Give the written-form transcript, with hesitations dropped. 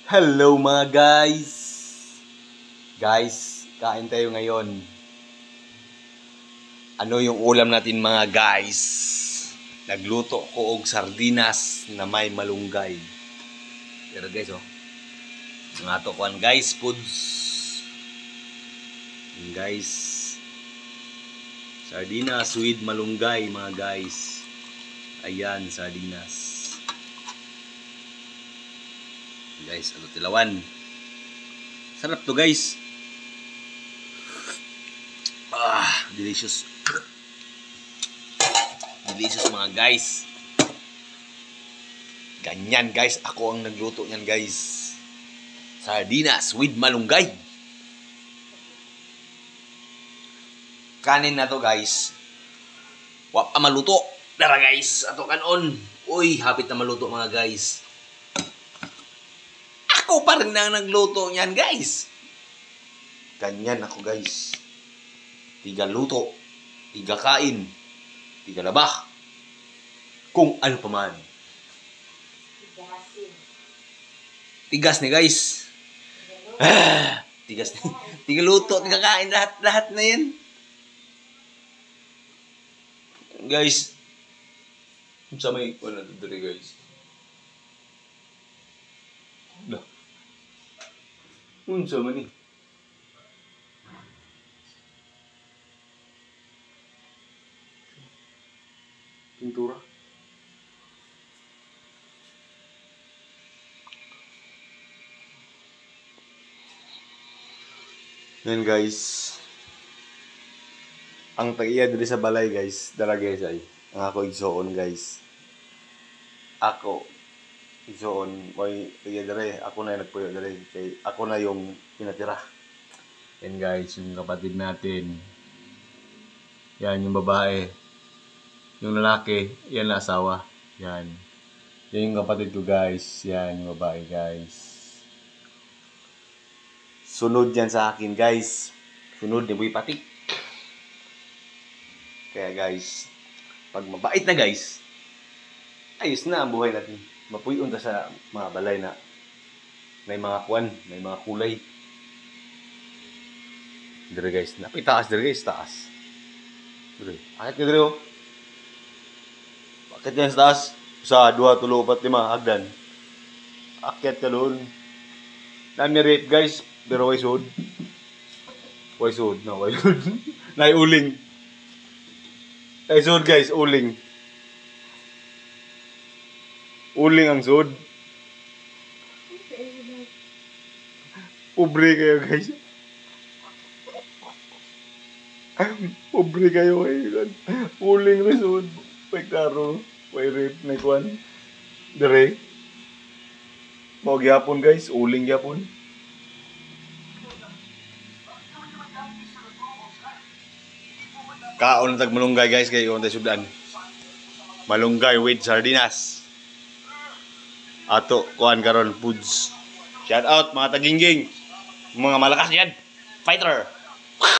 Hello mga guys! Guys, kain tayo ngayon. Ano yung ulam natin mga guys? Nagluto ko og sardinas na may malunggay. Pero guys, mga tokuan guys, foods. Yung guys, sardinas with malunggay mga guys. Ayan, sardinas. Guys, ano tilawan. Sarap to guys. Delicious. Delicious mga guys. Ganyan guys, ako ang nagluto niyan guys. Sardinas with malunggay. Kanin na to guys. Wa pa maluto. Dara guys, ato kanon. Uy, hapit na maluto mga guys. Ako pa rin na nagluto niyan guys. Ganyan ako guys. Tiga luto, tiga kain, tiga labah. Kung ano pa man. Tigas ni guys. Tigas ni. Tiga luto, tiga kain, lahat na yan. Guys, sa may wala dito guys. Dah. Unsa man ni? Pintura. Yan guys. Ang tag-iya diri sa balay guys, dara guys ay. Ang ako igsoon guys. Ako igsoon may tag-iya diri, ako na nagpuyo diri kay ako na yung pinatira. Yan guys, yung kapatid natin. Yan yung babae. Yung lalaki, yan na asawa. Yan. Yan yung kapatid ko guys. Yan yung babae guys. Sunod yan sa akin guys. Sunod ni Boy Patik. Kaya guys, pag mabait na guys, ayos na ang buhay natin. Mapuyon ta sa mga balay na may mga kwan, may mga kulay. Dire guys, napitaas dire guys, taas. Dire, akit ka dire oh. Akit yan sa taas. 1, 2, 3, 4, 5, hagdan. Akit ka doon. Nami rate guys, pero way sud. Way sud, na way sud. Nay uling. Ay sud guys, uling. Uling ang sud. Pobre kayo guys. Pobre kayo guys. Uling rin sud. May klaro. May rip. May kwan. Dire. Mau gyapon guys. Uling gyapon. Kaon tag malunggay guys kay yung tayo sudan. Malunggay with sardinas. Ato kuan karon foods. Shout out mga tagingging. Mga malakas yan. Fighter.